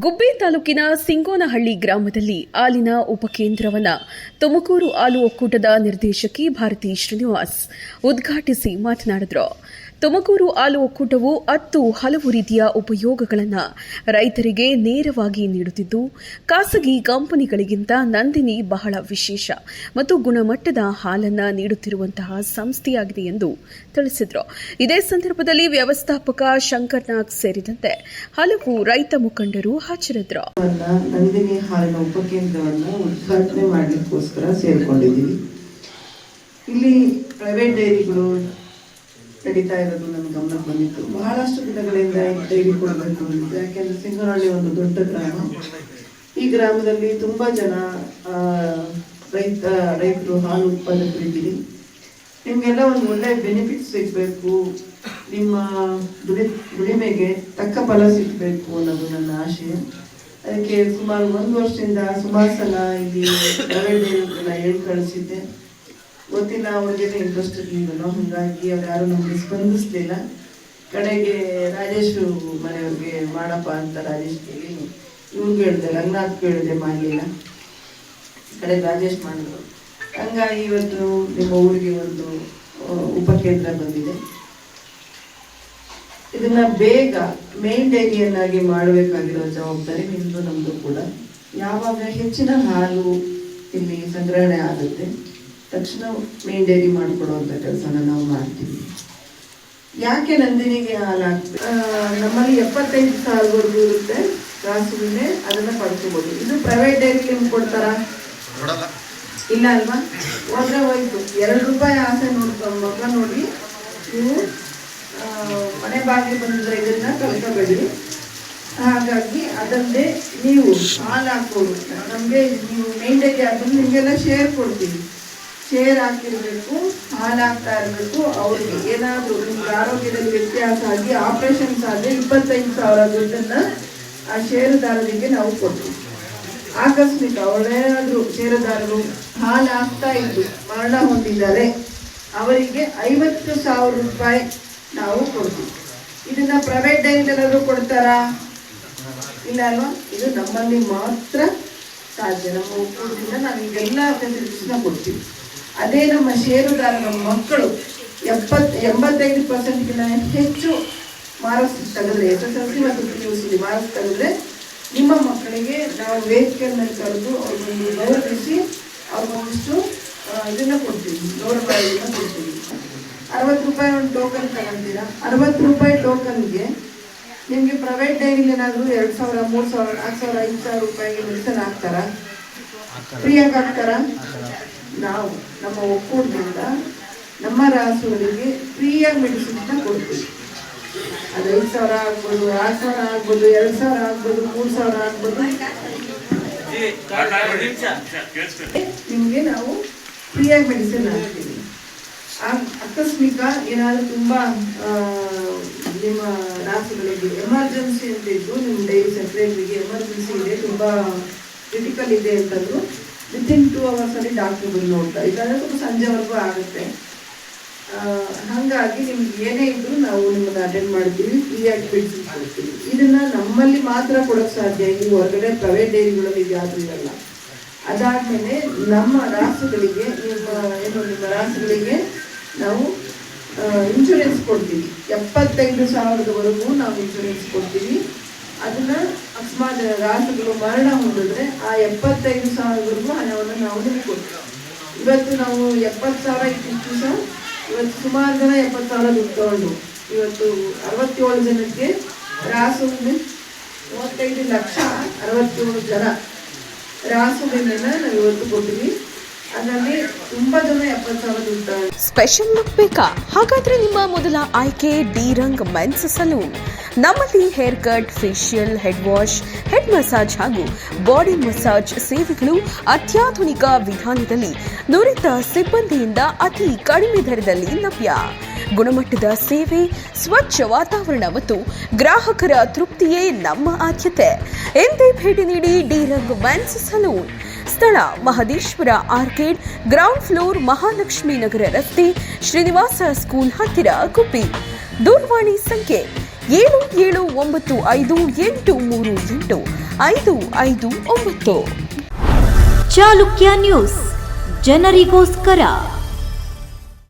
ಗುಬ್ಬಿ ತಾಲೂಕಿನ ಸಿಂಗೋನಹಳ್ಳಿ ಗ್ರಾಮದಲ್ಲಿ ಹಾಲಿನ ಉಪಕೇಂದ್ರವನ್ನು ತುಮಕೂರು ಹಾಲು ಒಕ್ಕೂಟದ ನಿರ್ದೇಶಕಿ ಭಾರತಿ ಶ್ರೀನಿವಾಸ್ ಉದ್ಘಾಟಿಸಿ ಮಾತನಾಡಿದರು. ತುಮಕೂರು ಹಾಲು ಒಕ್ಕೂಟವು 10 ಹಲವು ರೀತಿಯ ಉಪಯೋಗಗಳನ್ನು ರೈತರಿಗೆ ನೇರವಾಗಿ ನೀಡುತ್ತಿದ್ದು, ಖಾಸಗಿ ಕಂಪನಿಗಳಿಗಿಂತ ನಂದಿನಿ ಬಹಳ ವಿಶೇಷ ಮತ್ತು ಗುಣಮಟ್ಟದ ಹಾಲನ್ನು ನೀಡುತ್ತಿರುವಂತಹ ಸಂಸ್ಥೆಯಾಗಿದೆ ಎಂದು ತಿಳಿಸಿದರು. ಇದೇ ಸಂದರ್ಭದಲ್ಲಿ ವ್ಯವಸ್ಥಾಪಕ ಶಂಕರ್ನಾಗ್ ಸೇರಿದಂತೆ ಹಲವು ರೈತ ಮುಖಂಡರು ಹಾಜರಿದ್ದರು. ನಂದಿನಿ ಹಾಲಿನ ಉಪಕೇಂದ್ರವನ್ನು ಉದ್ಘಾಟನೆ ಮಾಡಲಿಕ್ಕೋಸ್ಕರ ಸೇರಿಕೊಂಡಿದ್ದೀವಿ. ಇಲ್ಲಿ ಪ್ರೈವೇಟ್ ಡೈರಿಗಳು ನಡೀತಾ ಇರೋದು ನನ್ನ ಗಮನಕ್ಕೆ ಬಂದಿತ್ತು. ಬಹಳಷ್ಟು ದಿನಗಳಿಂದ ಡೈರಿ ಕೊಡಬೇಕು ಅಂತ. ಯಾಕೆಂದ್ರೆ ಸಿಂಗನಹಳ್ಳಿ ಒಂದು ದೊಡ್ಡ ಗ್ರಾಮ. ಈ ಗ್ರಾಮದಲ್ಲಿ ತುಂಬಾ ಜನ ರೈತರು ಹಾಲು ಉತ್ಪಾದಕರಿದ್ದೀರಿ. ನಿಮ್ಗೆಲ್ಲ ಒಂದು ಒಳ್ಳೆ ಬೆನಿಫಿಟ್ ಸಿಗಬೇಕು, ನಿಮ್ಮ ದುಡಿಮೆಗೆ ತಕ್ಕ ಫಲ ಸಿಗಬೇಕು ಅನ್ನೋದು ನನ್ನ ಆಶಯ. ಅದಕ್ಕೆ ಸುಮಾರು 1 ವರ್ಷದಿಂದ ಸುಮಾರು ಸಲ ಇಲ್ಲಿ ಪ್ರೈವೇಟ್ ಡೈರಿಗಳನ್ನ ಹೇಳಿ ಕಳಿಸಿದ್ದೆ. ಗೊತ್ತಿಲ್ಲ ಅವ್ರಿಗೆಲ್ಲ ಇಂಟ್ರೆಸ್ಟ್ ಇರಲಿಲ್ಲ, ಹಾಗಾಗಿ ಅವ್ರು ಯಾರು ನಮಗೆ ಸ್ಪಂದಿಸ್ಲಿಲ್ಲ. ಕಡೆಗೆ ರಾಜೇಶ್ ಮನೆಯವ್ರಿಗೆ ಮಾಡಪ್ಪ ಅಂತ ರಾಜೇಶ್ ಕೇಳಿ ಇವ್ರಿಗೆ ಹೇಳಿದೆ, ರಂಗನಾಥ್ ಕೇಳಿದೆ, ಮಾಡಲಿಲ್ಲ. ಕಡೆಗೆ ರಾಜೇಶ್ ಮಾಡಿದ್ರು. ಹಂಗಾಗಿ ಇವತ್ತು ನಿಮ್ಮ ಊರಿಗೆ ಒಂದು ಉಪಕೇಂದ್ರ ಬಂದಿದೆ. ಇದನ್ನ ಬೇಗ ಮೇನ್ ಡೈರಿಯನ್ನಾಗಿ ಮಾಡಬೇಕಾಗಿರೋ ಜವಾಬ್ದಾರಿ ನಿಮ್ಮದು ನಮ್ಮದು ಕೂಡ. ಯಾವಾಗ ಹೆಚ್ಚಿನ ಹಾಲು ಇಲ್ಲಿ ಸಂಗ್ರಹಣೆ ಆಗುತ್ತೆ ತಕ್ಷಣ ಮೇನ್ ಡೈರಿ ಮಾಡಿಕೊಡುವಂಥ ಕೆಲಸನ ನಾವು ಮಾಡ್ತೀವಿ. ಯಾಕೆ ನಂದಿನಿಗೆ ಹಾಲು ಹಾಕ್ಬೇಕು? ನಮ್ಮಲ್ಲಿ 75,000ವರೆಗೂ ಇರುತ್ತೆ ಕಾಸು ವಿಮೆ, ಅದನ್ನ ಪಡ್ಕೋಬಹುದು. ಇದು ಪ್ರೈವೇಟ್ ಡೈರಿ ನಿಮ್ಗೆ ಕೊಡ್ತಾರ? ಇಲ್ಲ ಅಲ್ವಾ? ಹೋದ್ರೆ ಹೋಯ್ತು. 2 ರೂಪಾಯಿ ಆಸೆ ಮಗ ನೋಡಿ ನೀವು ಮನೆ ಬಾಗಿಲು ಬಂದಿದ್ರೆ ಇದನ್ನ ಕಳ್ಕೋಬೇಡಿ. ಹಾಗಾಗಿ ಅದಲ್ಲದೆ ನೀವು ಹಾಲು ಹಾಕೋದು ನಮಗೆ, ನೀವು ಮೇನ್ ಡೈರಿ ಹಾಕೊಂಡು ನಿಮಗೆಲ್ಲ ಶೇರ್ ಕೊಡ್ತೀವಿ. ಶೇರ್ ಹಾಕಿರ್ಬೇಕು, ಹಾಲು ಹಾಕ್ತಾ ಇರಬೇಕು. ಅವ್ರಿಗೆ ಏನಾದರೂ ನಿಮ್ಗೆ ಆರೋಗ್ಯದಲ್ಲಿ ವ್ಯತ್ಯಾಸ ಆಗಿ ಆಪರೇಷನ್ಸ್ ಆದರೆ 25,000 ದುಡ್ಡನ್ನ ಆ ಷೇರುದಾರರಿಗೆ ನಾವು ಕೊಡ್ತೀವಿ. ಆಕಸ್ಮಿಕ ಅವರೇನಾದರೂ ಷೇರುದಾರರು ಹಾಲು ಹಾಕ್ತಾ ಇದ್ದು ಮರಣ ಹೊಂದಿದ್ದಾರೆ, ಅವರಿಗೆ 50,000 ರೂಪಾಯಿ ನಾವು ಕೊಡ್ತೀವಿ. ಇದನ್ನ ಪ್ರೈವೇಟ್ ಡೈರಿಗಳಾದ್ರೂ ಕೊಡ್ತಾರಾ? ಇಲ್ಲ ಅಲ್ವಾ? ಇದು ನಮ್ಮಲ್ಲಿ ಮಾತ್ರ ಸಾಧ್ಯ. ನಮ್ಮ ಒಕ್ಕೂಟದಿಂದ ನಾವು ಈಗೆಲ್ಲ ಫೆಸಿಲಿಟೀಸ್ನ ಕೊಡ್ತೀವಿ. ಅದೇ ನಮ್ಮ ಷೇರುದಾರರ ಮಕ್ಕಳು 85%ಗಿಂತ ಹೆಚ್ಚು ಮಾರ್ಕ್ಸ್ ತೆಗೆದ್ರೆ, SSLC ಮತ್ತು PUC ಮಾರ್ಕ್ಸ್ ತೆಗೆದ್ರೆ ನಿಮ್ಮ ಮಕ್ಕಳಿಗೆ ನಾವು ವೇದಿಕೆಯನ್ನು ಕರೆದು ಅವ್ರಿಗೊಂದು ಗೌರವಿಸಿ ಅವ್ರಿಗೊಂದಿಷ್ಟು ಇದನ್ನ ಕೊಡ್ತೀವಿ, ಗೌರವಗಳನ್ನು ಕೊಡ್ತೀವಿ. 60 ರೂಪಾಯಿ ಒಂದು ಟೋಕನ್ ತಗೊಂತೀರಾ. 60 ರೂಪಾಯಿ ಟೋಕನ್ಗೆ ನಿಮಗೆ ಪ್ರೈವೇಟ್ ಡೈರಿಲಿ ಏನಾದರೂ 2,000, 3,000, 4,000, 5,000 ರೂಪಾಯಿಗೆ ಮೆಡಿಸನ್ ಹಾಕ್ತಾರಾ? ಫ್ರೀಯಾಗಿ ಹಾಕ್ತಾರಾ? ನಾವು ನಮ್ಮ ಒಕ್ಕೂಟದಿಂದ ನಮ್ಮ ರಾಸುಗಳಿಗೆ ಫ್ರೀಯಾಗಿ ಮೆಡಿಸಿನ್ನ ಕೊಡ್ತೀವಿ. ಅದು 5,000 ಆಗ್ಬೋದು, 6,000 ಆಗ್ಬೋದು, 2,000 ಆಗ್ಬೋದು, 3,000 ಆಗ್ಬೋದು. ನಿಮಗೆ ನಾವು ಫ್ರೀಯಾಗಿ ಮೆಡಿಸಿನ್ ಹಾಕ್ತೀವಿ. ಆಕಸ್ಮಿಕ ಏನಾದರೂ ತುಂಬ ನಿಮ್ಮ ರಾಸುಗಳಿಗೆ ಎಮರ್ಜೆನ್ಸಿ ಅಂತ ಇದ್ದು, ನಿಮ್ಮ ಡೈರಿ ಸೆಕ್ರೆಟರಿಗೆ ಎಮರ್ಜೆನ್ಸಿ ಇದೆ, ತುಂಬ ಕ್ರಿಟಿಕಲ್ ಇದೆ ಅಂತಂದ್ರು ವಿತಿನ್ 2 hours ಡಾಕ್ಟರ್ ಬಂದು ನೋಡ್ತಾರೆ. ಇಲ್ಲಾಂದ್ರೆ ಸ್ವಲ್ಪ ಸಂಜೆವರೆಗೂ ಆಗುತ್ತೆ. ಹಾಗಾಗಿ ನಿಮ್ಗೆ ಏನೇ ಇದ್ರು ನಾವು ನಿಮ್ಮನ್ನು ಅಟೆಂಡ್ ಮಾಡ್ತೀವಿ, ಫ್ರೀಯಾಗಿ ಮೆಡಿಸಿನ್ ಕೊಡ್ತೀವಿ. ಇದನ್ನ ನಮ್ಮಲ್ಲಿ ಮಾತ್ರ ಕೊಡೋಕ್ಕೆ ಸಾಧ್ಯ. ಇಲ್ಲಿ ಹೊರಗಡೆ ಪ್ರೈವೇಟ್ ಡೈರಿಗಳಲ್ಲಿ ಯಾವುದು ಇರಲ್ಲ. ಅದಾದ್ಮೇಲೆ ನಮ್ಮ ರಾಸುಗಳಿಗೆ ನಿಮ್ಮ ರಾಸುಗಳಿಗೆ ನಾವು ಇನ್ಶೂರೆನ್ಸ್ ಕೊಡ್ತೀವಿ. 75,000ವರೆಗೂ ನಾವು ಇನ್ಶೂರೆನ್ಸ್ ಕೊಡ್ತೀವಿ. ಅದನ್ನ ಅಕಸ್ಮಾತ್ ರಾಸುಗಳು ಮರಣ ಹೊಂದಿದ್ರೆ ಆ 75,000ವರೆಗೂ ಹಣವನ್ನು ನಾವು ನಿಮಗೆ ಕೊಡ್ತೀವಿ. ಇವತ್ತು ನಾವು 70,000 ಇತ್ತು ಸರ್. ಇವತ್ತು ಸುಮಾರು ಜನ 70,000 ದುಡ್ಡು ತಗೊಂಡು ಇವತ್ತು 67 ಜನಕ್ಕೆ ರಾಸು 35,67,000 ಜನ ರಾಸು ವಿಮೆನ ನಾವು ಇವತ್ತು ಕೊಟ್ಟಿವಿ. ಅದರಲ್ಲಿ ತುಂಬಾ ಜನ 70,000 ದುಡ್ಡು. ಸ್ಪೆಷಲ್ ಲುಕ್ ಬೇಕಾ? ಹಾಗಾದ್ರೆ ನಿಮ್ಮ ಮೊದಲ ಆಯ್ಕೆ ಡಿ-ರಂಗ್ ಮೆನ್ಸ್ ಸಲೂನ್. ನಮ್ಮಲ್ಲಿ hair cut, facial, head wash, head massage ಹಾಗೂ ಬಾಡಿ ಮಸಾಜ್ ಸೇವೆಗಳು ಅತ್ಯಾಧುನಿಕ ವಿಧಾನದಲ್ಲಿ ನುರಿತ ಸಿಬ್ಬಂದಿಯಿಂದ ಅತಿ ಕಡಿಮೆ ದರದಲ್ಲಿ ಲಭ್ಯ. ಗುಣಮಟ್ಟದ ಸೇವೆ, ಸ್ವಚ್ಛ ವಾತಾವರಣ ಮತ್ತು ಗ್ರಾಹಕರ ತೃಪ್ತಿಯೇ ನಮ್ಮ ಆದ್ಯತೆ. ಎಂದೇ ಭೇಟಿ ನೀಡಿ ಡಿ-ರಂಗ್ ಮೆನ್ಸ್ ಸಲೂನ್. ಸ್ಥಳ Mahadeshwara arcade, ground floor, Mahalakshmi Nagar ರಸ್ತೆ, ಶ್ರೀನಿವಾಸ ಸ್ಕೂಲ್ ಹತ್ತಿರ, ಗುಬ್ಬಿ. ದೂರವಾಣಿ ಸಂಖ್ಯೆ 7795838559. ಚಾಲುಕ್ಯ ನ್ಯೂಸ್, ಜನರಿಗೋಸ್ಕರ.